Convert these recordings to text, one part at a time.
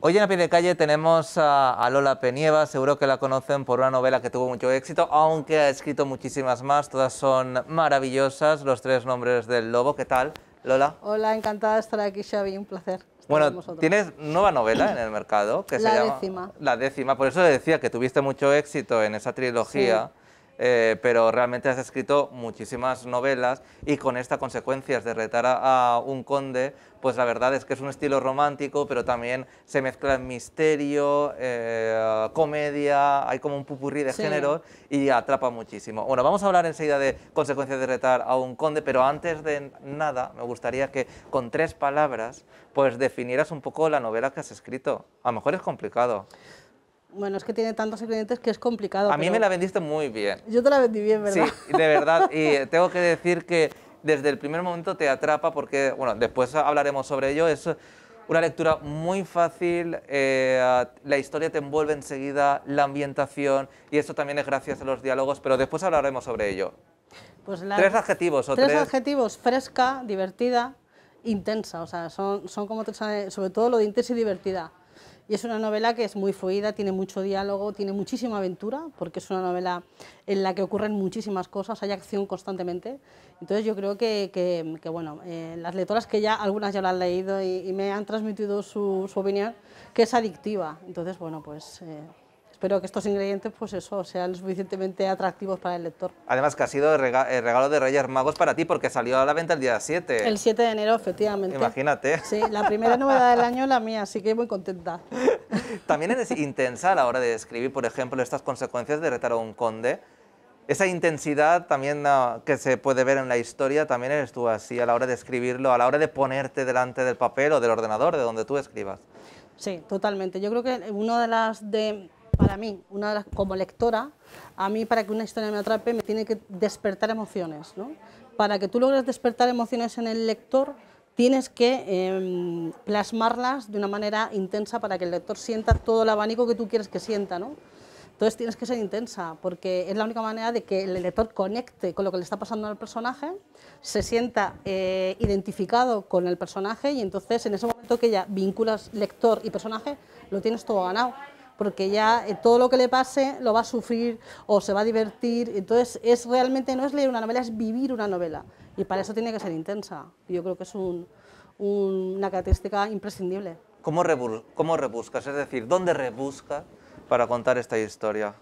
Hoy en A Pie de Calle tenemos a Lola Penieva, seguro que la conocen por una novela que tuvo mucho éxito, aunque ha escrito muchísimas más, todas son maravillosas, Los tres nombres del lobo. ¿Qué tal, Lola? Hola, encantada de estar aquí, Xavi, un placer estar Bueno, con vosotros. tienes nueva novela en el mercado que se La llama décima. La décima, por eso le decía que tuviste mucho éxito en esa trilogía. Sí. Pero realmente has escrito muchísimas novelas y con estas consecuencias de retar a un conde, pues la verdad es que es un estilo romántico, pero también se mezcla misterio, comedia, hay como un pupurrí de Sí. géneros y atrapa muchísimo. Bueno, vamos a hablar enseguida de consecuencias de retar a un conde, pero antes de nada me gustaría que con 3 palabras pues definieras un poco la novela que has escrito. A lo mejor es complicado. Bueno, es que tiene tantos ingredientes que es complicado. A mí pero me la vendiste muy bien. Yo te la vendí bien, ¿verdad? Sí, de verdad, y tengo que decir que desde el primer momento te atrapa porque, bueno, después hablaremos sobre ello, es una lectura muy fácil, la historia te envuelve enseguida, la ambientación, y esto también es gracias a los diálogos, pero después hablaremos sobre ello. Pues 3 adjetivos o 3... 3 adjetivos: fresca, divertida, intensa. O sea, son como sobre todo lo de intensa y divertida. Y es una novela que es muy fluida, tiene mucho diálogo, tiene muchísima aventura, porque es una novela en la que ocurren muchísimas cosas, hay acción constantemente. Entonces yo creo que bueno, las lectoras que ya, algunas ya la han leído y me han transmitido su opinión, que es adictiva. Entonces, bueno, pues espero que estos ingredientes, pues eso, sean lo suficientemente atractivos para el lector. Además que ha sido el regalo de Reyes Magos para ti, porque salió a la venta el día 7. El 7 de enero, efectivamente. Imagínate. Sí, la primera novedad del año es la mía, así que muy contenta. También eres intensa a la hora de escribir, por ejemplo, estas consecuencias de retar a un conde. Esa intensidad también que se puede ver en la historia, también eres tú así a la hora de escribirlo, a la hora de ponerte delante del papel o del ordenador, de donde tú escribas. Sí, totalmente. Yo creo que para mí, como lectora, a mí para que una historia me atrape me tiene que despertar emociones, ¿no? Para que tú logres despertar emociones en el lector, tienes que plasmarlas de una manera intensa para que el lector sienta todo el abanico que tú quieres que sienta, ¿no? Entonces tienes que ser intensa, porque es la única manera de que el lector conecte con lo que le está pasando al personaje, se sienta identificado con el personaje, y entonces en ese momento que ya vinculas lector y personaje, lo tienes todo ganado, porque ya todo lo que le pase lo va a sufrir o se va a divertir. Entonces realmente no es leer una novela, es vivir una novela, y para eso tiene que ser intensa. Yo creo que es una característica imprescindible. ¿Cómo rebuscas? Es decir, ¿dónde rebuscas para contar esta historia?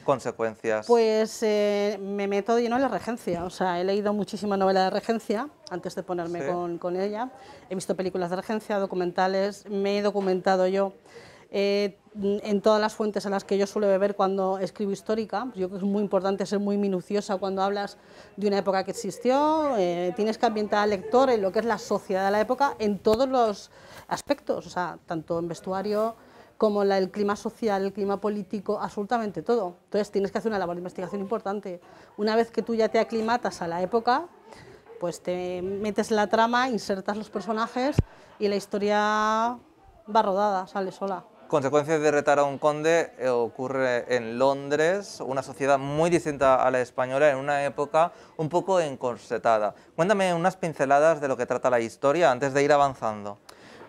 Consecuencias. Pues me meto de lleno en la regencia. O sea, he leído muchísima novela de regencia antes de ponerme con ella. He visto películas de regencia, documentales, me he documentado yo en todas las fuentes a las que yo suelo beber cuando escribo histórica. Yo creo que es muy importante ser muy minuciosa cuando hablas de una época que existió. Tienes que ambientar al lector en lo que es la sociedad de la época en todos los aspectos, o sea, tanto en vestuario como el clima social, el clima político, absolutamente todo. Entonces tienes que hacer una labor de investigación importante. Una vez que tú ya te aclimatas a la época, pues te metes en la trama, insertas los personajes y la historia va rodada, sale sola. Consecuencias de retar a un conde ocurre en Londres, una sociedad muy distinta a la española, en una época un poco encorsetada. Cuéntame unas pinceladas de lo que trata la historia antes de ir avanzando.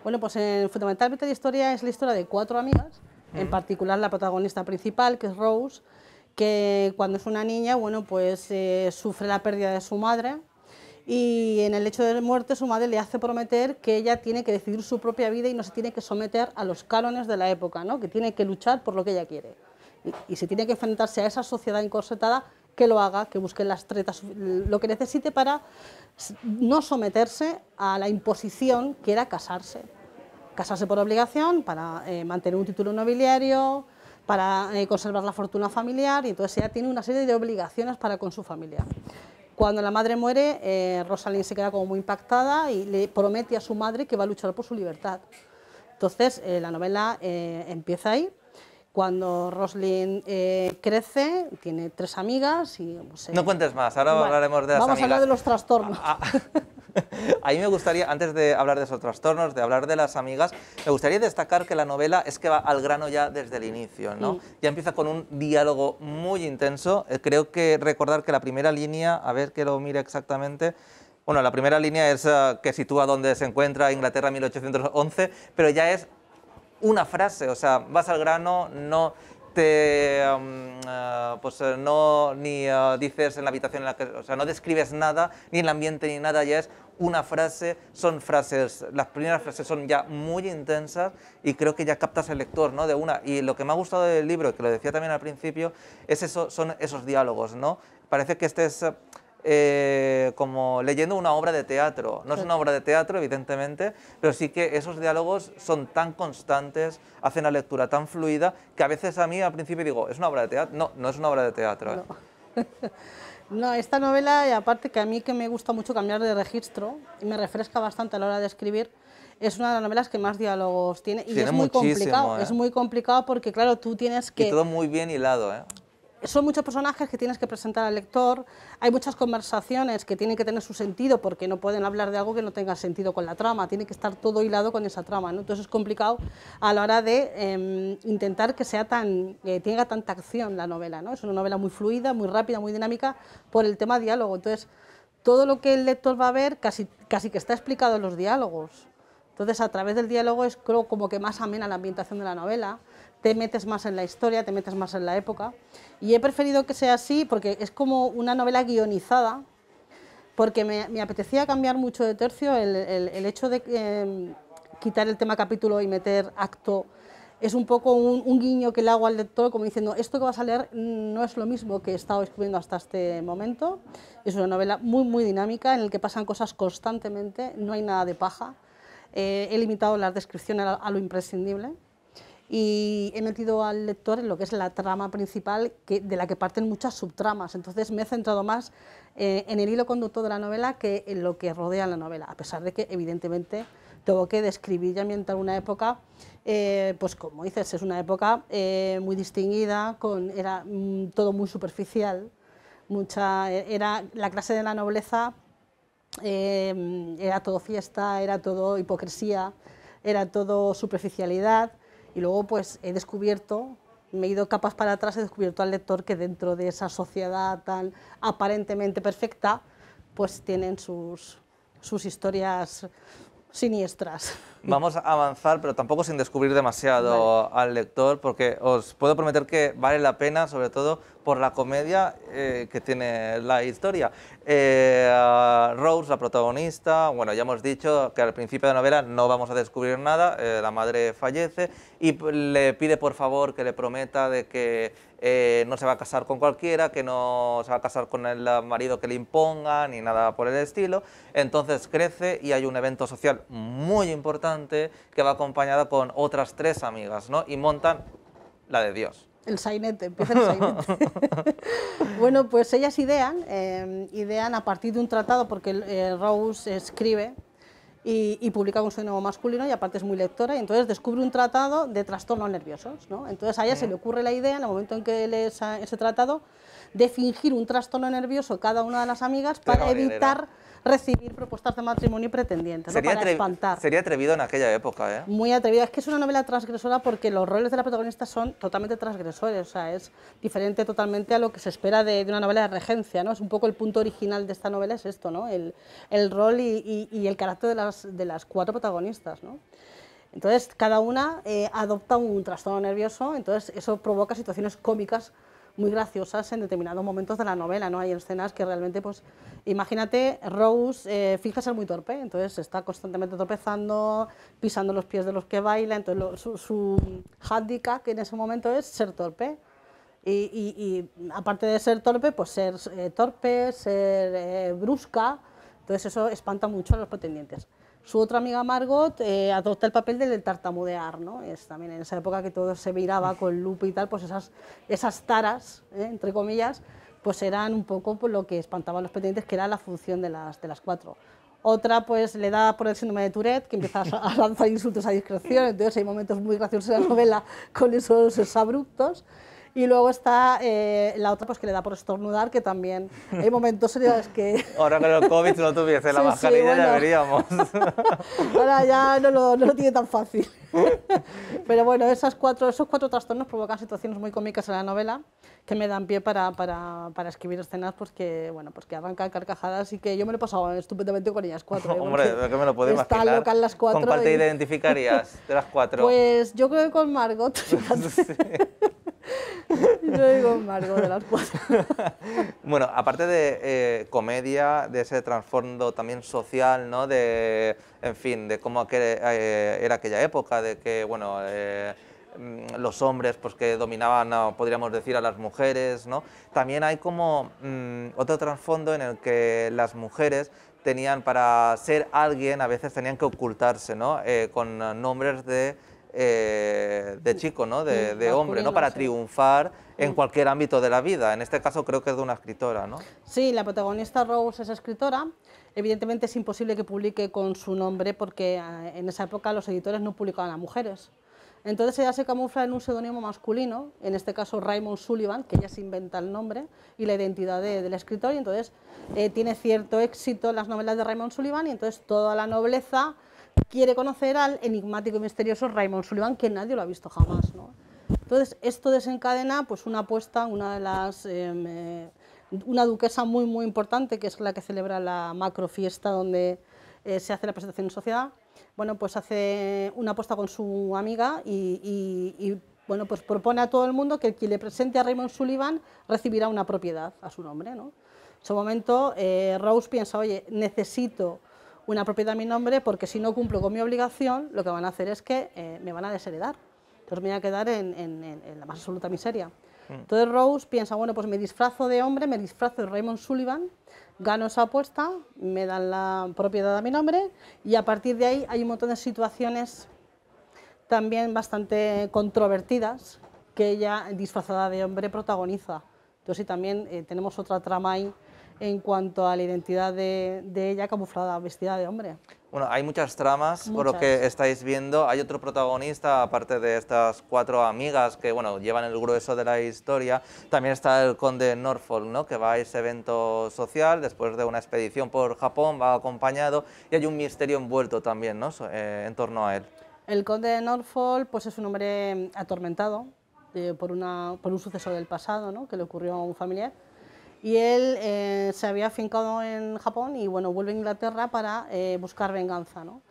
Bueno, pues fundamentalmente la historia es la historia de 4 amigas, en particular la protagonista principal, que es Rose, que cuando es una niña, bueno, pues sufre la pérdida de su madre, y en el hecho de muerte su madre le hace prometer que ella tiene que decidir su propia vida y no se tiene que someter a los cánones de la época, ¿no? Que tiene que luchar por lo que ella quiere. Y si tiene que enfrentarse a esa sociedad encorsetada, que lo haga, que busque las tretas, lo que necesite para no someterse a la imposición que era casarse. Casarse por obligación, para mantener un título nobiliario, para conservar la fortuna familiar, y entonces ella tiene una serie de obligaciones para con su familia. Cuando la madre muere, Rosalind se queda como muy impactada y le promete a su madre que va a luchar por su libertad. Entonces la novela empieza ahí. Cuando Rosalind crece, tiene 3 amigas y... Pues, no cuentes más, ahora hablaremos de las amigas. Vamos a hablar de los trastornos. A mí me gustaría, antes de hablar de esos trastornos, de hablar de las amigas, me gustaría destacar que la novela es que va al grano ya desde el inicio, ¿no? Ya empieza con un diálogo muy intenso. Creo que recordar que la primera línea, a ver que lo mire exactamente, bueno, la primera línea es que sitúa dónde se encuentra Inglaterra 1811, pero ya es una frase, o sea, vas al grano, no te no ni dices en la habitación en la que, o sea, no describes nada, ni el ambiente ni nada, ya es una frase, son frases, las primeras frases son ya muy intensas y creo que ya captas al lector, ¿no? De una. Y lo que me ha gustado del libro, que lo decía también al principio, es eso, son esos diálogos, ¿no? Parece que estés como leyendo una obra de teatro. No es una obra de teatro, evidentemente, pero sí que esos diálogos son tan constantes, hacen la lectura tan fluida, que a veces a mí al principio digo, ¿es una obra de teatro? No, no es una obra de teatro. No. No, esta novela, y aparte que a mí que me gusta mucho cambiar de registro, y me refresca bastante a la hora de escribir, es una de las novelas que más diálogos tiene, y es muy complicado, es muy complicado porque claro, tú tienes que... Y todo muy bien hilado, ¿eh? Son muchos personajes que tienes que presentar al lector, hay muchas conversaciones que tienen que tener su sentido porque no pueden hablar de algo que no tenga sentido con la trama, tiene que estar todo hilado con esa trama, ¿no? Entonces es complicado a la hora de intentar que sea tenga tanta acción la novela, ¿no? Es una novela muy fluida, muy rápida, muy dinámica por el tema diálogo, entonces todo lo que el lector va a ver casi que está explicado en los diálogos. Entonces, a través del diálogo es creo como que más amena la ambientación de la novela, te metes más en la historia, te metes más en la época. Y he preferido que sea así porque es como una novela guionizada, porque me apetecía cambiar mucho de tercio, el hecho de quitar el tema capítulo y meter acto, es un poco un guiño que le hago al lector, como diciendo, esto que vas a leer no es lo mismo que he estado escribiendo hasta este momento. Es una novela muy, muy dinámica, en la que pasan cosas constantemente, no hay nada de paja. He limitado las descripciones a lo imprescindible y he metido al lector en lo que es la trama principal, de la que parten muchas subtramas. Entonces me he centrado más en el hilo conductor de la novela que en lo que rodea la novela, a pesar de que evidentemente tengo que describir y ambientar una época, pues como dices, es una época muy distinguida, era todo muy superficial, era la clase de la nobleza. Era todo fiesta, era todo hipocresía, era todo superficialidad y luego pues he descubierto, me he ido capas para atrás, he descubierto al lector que dentro de esa sociedad tan aparentemente perfecta pues tienen sus historias siniestras. Vamos a avanzar, pero tampoco sin descubrir demasiado al lector, porque os puedo prometer que vale la pena, sobre todo por la comedia que tiene la historia. Rose, la protagonista, bueno, ya hemos dicho que al principio de la novela no vamos a descubrir nada, la madre fallece y le pide por favor que le prometa de que no se va a casar con cualquiera, que no se va a casar con el marido que le imponga, ni nada por el estilo. Entonces crece y hay un evento social muy importante que va acompañada con otras 3 amigas, ¿no? Y montan la de Dios. El sainete, empieza el sainete. Bueno, pues ellas idean a partir de un tratado, porque Rose escribe y publica con pseudónimo masculino y aparte es muy lectora, y entonces descubre un tratado de trastornos nerviosos, ¿no? Entonces a ella se le ocurre la idea, en el momento en que lee ese tratado, de fingir un trastorno nervioso cada una de las amigas para evitar recibir propuestas de matrimonio y pretendientes, ¿no? Para espantar. Sería atrevido en aquella época, ¿eh? Muy atrevido. Es que es una novela transgresora porque los roles de la protagonista son totalmente transgresores, o sea, es diferente totalmente a lo que se espera de una novela de regencia, ¿no? Es un poco el punto original de esta novela, es esto, ¿no? El rol y el carácter de las 4 protagonistas, ¿no? Entonces, cada una adopta un trastorno nervioso, entonces eso provoca situaciones cómicas muy graciosas en determinados momentos de la novela, ¿no? Hay escenas que realmente, pues, imagínate, Rose finge ser muy torpe, entonces está constantemente tropezando, pisando los pies de los que baila, entonces su hándicap que en ese momento es ser torpe. Y aparte de ser torpe, pues ser torpe, ser brusca, entonces eso espanta mucho a los pretendientes. Su otra amiga Margot adopta el papel del tartamudear, ¿no? Es también en esa época que todo se miraba con lupa y tal, pues esas taras, entre comillas, pues eran un poco pues, lo que espantaba a los pretendientes, que era la función de las 4. Otra pues le da por el síndrome de Tourette, que empieza a lanzar insultos a discreción, entonces hay momentos muy graciosos en la novela con esos abruptos. Y luego está la otra pues que le da por estornudar, que también hay momentos en los que... Ahora que el COVID no tuviese la Sí, sí, mascarilla bueno. ya veríamos. Ahora ya no lo tiene tan fácil. Pero bueno, esos cuatro trastornos provocan situaciones muy cómicas en la novela que me dan pie para escribir escenas pues que, bueno, pues que arrancan carcajadas y que yo me lo he pasado estupendamente con ellas cuatro. Hombre, es que me lo puedo están imaginar. locas las cuatro. ¿Con cuál te identificarías de las cuatro? Pues yo creo que con Margot. Sí. Yo digo Margot de las cuatro. Bueno, aparte de comedia, de ese trasfondo también social, ¿no? De, en fin, de cómo era aquella época, de que, bueno, los hombres pues que dominaban, podríamos decir, a las mujeres, ¿no? También hay como otro trasfondo en el que las mujeres tenían, para ser alguien, a veces tenían que ocultarse, ¿no? Con nombres de chico, ¿no? De hombre, ¿no? Para sí. triunfar en cualquier ámbito de la vida. En este caso creo que es de una escritora, ¿no? Sí, la protagonista Rose es escritora. Evidentemente es imposible que publique con su nombre porque en esa época los editores no publicaban a mujeres. Entonces ella se camufla en un seudónimo masculino, en este caso Raymond Sullivan, que ella se inventa el nombre y la identidad del escritor, y entonces tiene cierto éxito en las novelas de Raymond Sullivan, y entonces toda la nobleza quiere conocer al enigmático y misterioso Raymond Sullivan, que nadie lo ha visto jamás, ¿no? Entonces esto desencadena pues una apuesta, una duquesa muy importante, que es la que celebra la macro fiesta donde se hace la presentación en sociedad. Bueno, pues hace una apuesta con su amiga y bueno, pues propone a todo el mundo que quien le presente a Raymond Sullivan recibirá una propiedad a su nombre, ¿no? En ese momento Rose piensa, oye, necesito una propiedad a mi nombre porque si no cumplo con mi obligación, lo que van a hacer es que me van a desheredar. Entonces me voy a quedar en la más absoluta miseria. Entonces Rose piensa, bueno, pues me disfrazo de hombre, me disfrazo de Raymond Sullivan, gano esa apuesta, me dan la propiedad a mi nombre y a partir de ahí hay un montón de situaciones también bastante controvertidas que ella, disfrazada de hombre, protagoniza. Entonces sí, también tenemos otra trama ahí en cuanto a la identidad de ella camuflada, vestida de hombre. Bueno, hay muchas tramas, por lo Muchas. que estáis viendo. Hay otro protagonista, aparte de estas cuatro amigas que, bueno, llevan el grueso de la historia. También está el conde Norfolk, ¿no? Que va a ese evento social, después de una expedición por Japón, va acompañado, y hay un misterio envuelto también, ¿no? En torno a él. El conde de Norfolk pues, es un hombre atormentado por un suceso del pasado, ¿no? Que le ocurrió a un familiar. Y él se había afincado en Japón y bueno, vuelve a Inglaterra para buscar venganza, ¿no?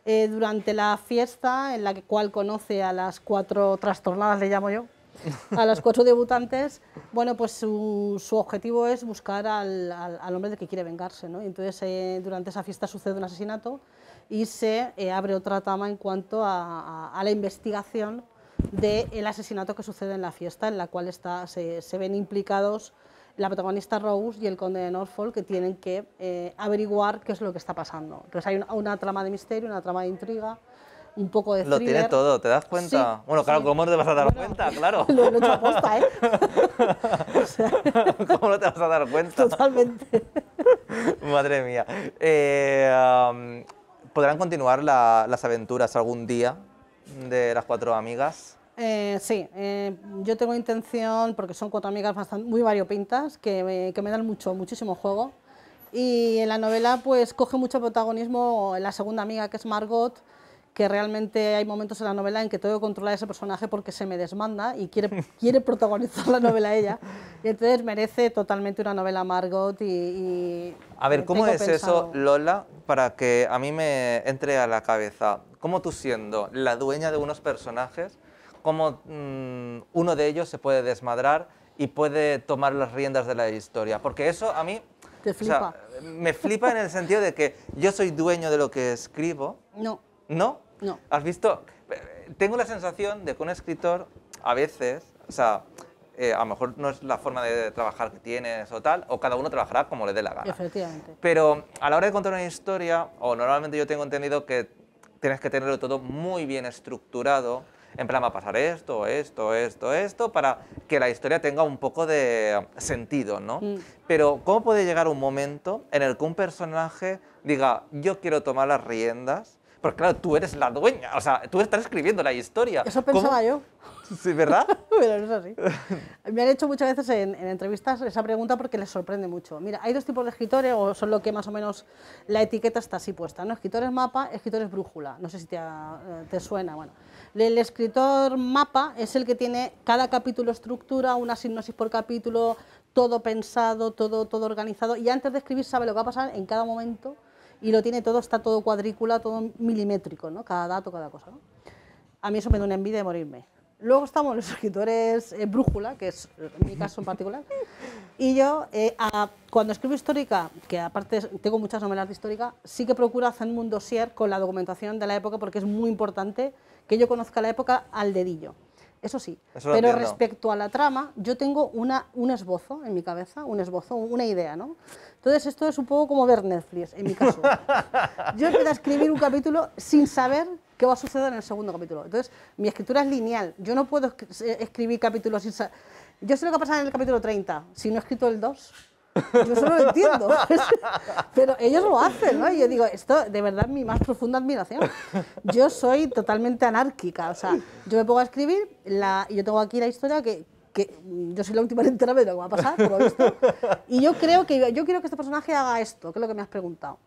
Durante la fiesta en la cual conoce a las cuatro trastornadas, le llamo yo, a las cuatro debutantes, bueno, pues su objetivo es buscar al hombre del que quiere vengarse, ¿no? Y entonces durante esa fiesta sucede un asesinato y se abre otra trama en cuanto a la investigación del asesinato que sucede en la fiesta, en la cual se ven implicados la protagonista Rose y el conde de Norfolk, que tienen que averiguar qué es lo que está pasando. Entonces hay una trama de misterio, una trama de intriga, un poco de thriller. Lo tiene todo, ¿te das cuenta? Sí, bueno, claro, sí. ¿cómo no te vas a dar cuenta? Claro. Lo he hecho aposta, ¿eh? O sea, ¿Cómo no te vas a dar cuenta? totalmente. Madre mía. ¿Podrán continuar las aventuras algún día de las cuatro amigas? Sí, yo tengo intención, porque son cuatro amigas muy variopintas, que me dan muchísimo juego. Y en la novela pues coge mucho protagonismo la segunda amiga, que es Margot, que realmente hay momentos en la novela en que tengo que controlar a ese personaje porque se me desmanda y quiere protagonizar la novela ella. Y entonces merece totalmente una novela Margot A ver, ¿cómo tengo es pensado. eso, Lola, para que a mí me entre a la cabeza? ¿Cómo tú, siendo la dueña de unos personajes, cómo uno de ellos se puede desmadrar y puede tomar las riendas de la historia? Porque eso a mí Te flipa. O sea, me flipa en el sentido de que yo soy dueño de lo que escribo. No. ¿No? No. ¿Has visto? Tengo la sensación de que un escritor a veces, o sea, a lo mejor no es la forma de trabajar que tienes o tal, o cada uno trabajará como le dé la gana. Efectivamente. Pero a la hora de contar una historia, o normalmente yo tengo entendido que tienes que tenerlo todo muy bien estructurado, en plan va a pasar esto, para que la historia tenga un poco de sentido, ¿no? Pero ¿cómo puede llegar un momento en el que un personaje diga, yo quiero tomar las riendas? Porque claro, tú eres la dueña, o sea, tú estás escribiendo la historia. Eso pensaba yo. Sí, ¿verdad? Pero no es así. Me han hecho muchas veces en entrevistas esa pregunta porque les sorprende mucho. Mira, hay dos tipos de escritores, o son lo que más o menos la etiqueta está así puesta, ¿no? Escritores mapa, escritores brújula. No sé si te suena. Bueno, el escritor mapa es el que tiene cada capítulo estructura, una sinopsis por capítulo, todo pensado, todo organizado, y antes de escribir sabe lo que va a pasar en cada momento y lo tiene todo, está todo cuadrícula, todo milimétrico, ¿no? Cada dato, cada cosa, ¿no? A mí eso me da una envidia de morirme. Luego estamos los escritores brújula, que es mi caso en particular, y yo cuando escribo histórica, que aparte tengo muchas novelas de histórica, sí que procuro hacerme un dossier con la documentación de la época porque es muy importante que yo conozca la época al dedillo. Eso sí, pero respecto a la trama, yo tengo un esbozo en mi cabeza, un esbozo, una idea, ¿no? Entonces esto es un poco como ver Netflix, en mi caso. Yo empiezo a escribir un capítulo sin saber qué va a suceder en el segundo capítulo. Entonces, mi escritura es lineal. Yo no puedo escribir capítulos sin saber. Yo sé lo que va a pasar en el capítulo 30, si no he escrito el 2. Yo eso no lo entiendo, pero ellos lo hacen, ¿no? Y yo digo, esto de verdad es mi más profunda admiración. Yo soy totalmente anárquica, o sea, yo me pongo a escribir, y yo tengo aquí la historia que yo soy la última en enterarme de lo que va a pasar, por lo visto, y yo quiero que este personaje haga esto, que es lo que me has preguntado.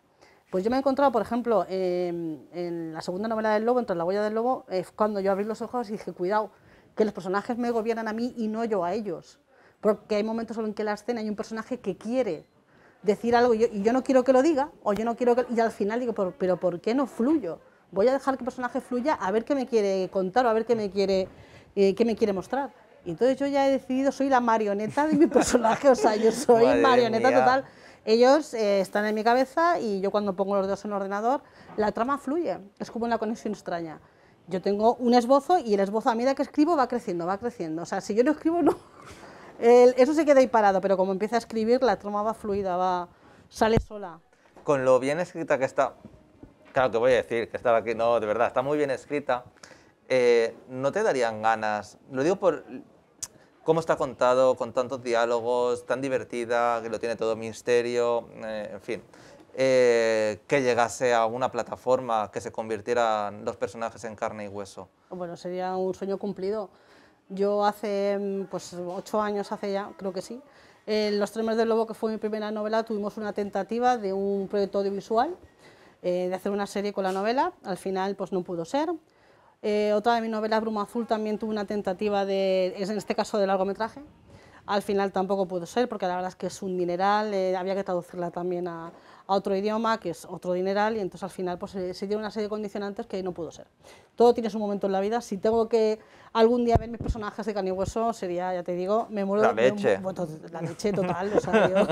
Pues yo me he encontrado, por ejemplo, en la segunda novela del lobo, Entre la huella del lobo, cuando yo abrí los ojos y dije, cuidado, que los personajes me gobiernan a mí y no yo a ellos. Porque hay momentos en que en la escena hay un personaje que quiere decir algo y yo no quiero que lo diga, o yo no quiero que... Y al final digo, pero ¿por qué no fluyo? Voy a dejar que el personaje fluya a ver qué me quiere contar o a ver qué me quiere mostrar. Y entonces yo ya he decidido, soy la marioneta de mi personaje, o sea, yo soy marioneta total. Ellos están en mi cabeza y yo cuando pongo los dedos en el ordenador, la trama fluye, es como una conexión extraña. Yo tengo un esbozo y el esbozo a medida que escribo va creciendo, va creciendo. O sea, si yo no escribo, no... Eso se queda ahí parado, pero como empieza a escribir, la trama va fluida, sale sola. Con lo bien escrita que está, claro que voy a decir que estaba aquí, no, de verdad, está muy bien escrita, ¿no te darían ganas? Lo digo por cómo está contado, con tantos diálogos, tan divertida, que lo tiene todo misterio, en fin, que llegase a una plataforma, que se convirtieran los personajes en carne y hueso. Bueno, sería un sueño cumplido. Yo hace, pues 8 años hace ya, creo que sí, Los Tremes del Lobo, que fue mi primera novela, tuvimos una tentativa de un proyecto audiovisual, de hacer una serie con la novela, al final pues no pudo ser. Otra de mis novelas, Bruma Azul, también tuvo una tentativa en este caso de largometraje, al final tampoco pudo ser porque la verdad es que es un dineral, había que traducirla también a otro idioma, que es otro dineral, y entonces al final pues, se dio una serie de condicionantes que no pudo ser. Todo tiene su momento en la vida. Si tengo que algún día ver mis personajes de carne y hueso, sería, ya te digo, me muero... La leche. La leche total, o sea, yo,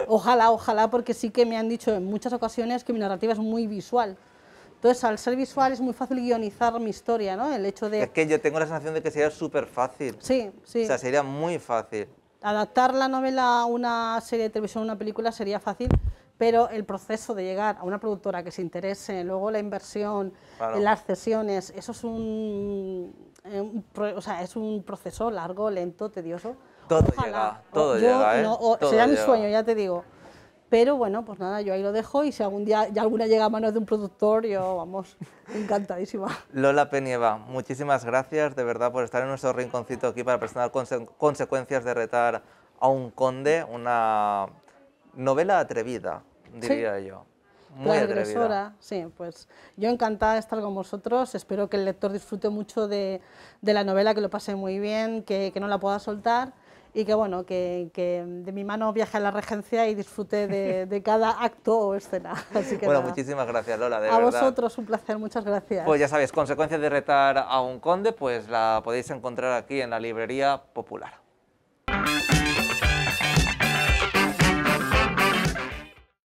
ojalá, porque sí que me han dicho en muchas ocasiones que mi narrativa es muy visual. Entonces, al ser visual es muy fácil guionizar mi historia, ¿no? El hecho de... Es que yo tengo la sensación de que sería súper fácil. Sí, sí. O sea, sería muy fácil. Adaptar la novela a una serie de televisión, a una película, sería fácil, pero el proceso de llegar a una productora que se interese, luego la inversión, claro, las cesiones, eso es es un proceso largo, lento, tedioso. Todo Ojalá. todo llega, ¿eh? Sería mi sueño, ya te digo. Pero bueno, pues nada, yo ahí lo dejo y si algún día ya alguna llega a manos de un productor, yo, vamos, encantadísima. Lola Penieva, muchísimas gracias de verdad por estar en nuestro rinconcito aquí para presentar Consecuencias de retar a un conde, una novela atrevida, diría yo. Muy atrevida. Sí, pues yo encantada de estar con vosotros, espero que el lector disfrute mucho de la novela, que lo pase muy bien, que no la pueda soltar y que bueno, que de mi mano viaje a la regencia y disfrute de cada acto o escena. Así que bueno, nada. muchísimas gracias, Lola, de verdad. verdad. A vosotros, un placer, muchas gracias. Pues ya sabéis, Consecuencias de retar a un conde, pues la podéis encontrar aquí en la Librería Popular.